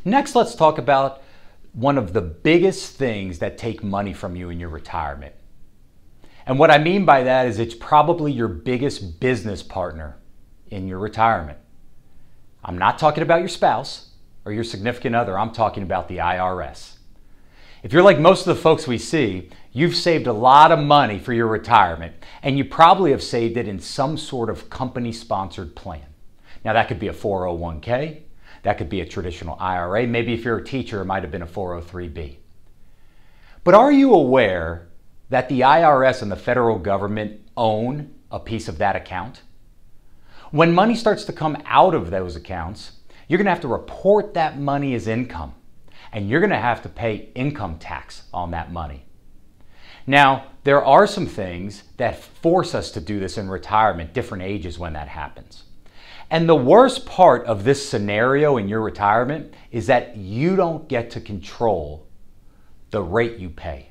Next, let's talk about one of the biggest things that take money from you in your retirement. And what I mean by that is it's probably your biggest business partner in your retirement. I'm not talking about your spouse or your significant other. I'm talking about the IRS. If you're like most of the folks we see, you've saved a lot of money for your retirement, and you probably have saved it in some sort of company-sponsored plan. Now, that could be a 401k, that could be a traditional IRA, maybe if you're a teacher, it might have been a 403b. But are you aware that the IRS and the federal government own a piece of that account? When money starts to come out of those accounts, you're going to have to report that money as income, and you're going to have to pay income tax on that money. Now, there are some things that force us to do this in retirement, different ages when that happens. And the worst part of this scenario in your retirement is that you don't get to control the rate you pay.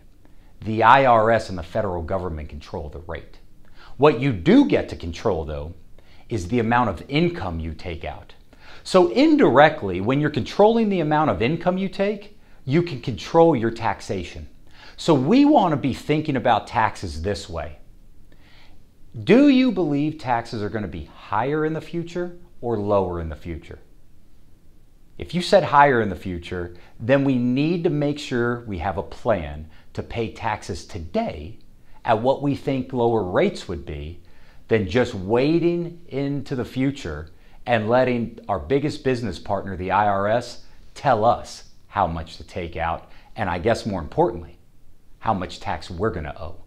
The IRS and the federal government control the rate. What you do get to control, though, is the amount of income you take out. So indirectly, when you're controlling the amount of income you take, you can control your taxation. So we want to be thinking about taxes this way. Do you believe taxes are going to be higher in the future or lower in the future? If you said higher in the future, then we need to make sure we have a plan to pay taxes today at what we think lower rates would be than just waiting into the future and letting our biggest business partner, the IRS, tell us how much to take out, and I guess more importantly, how much tax we're going to owe.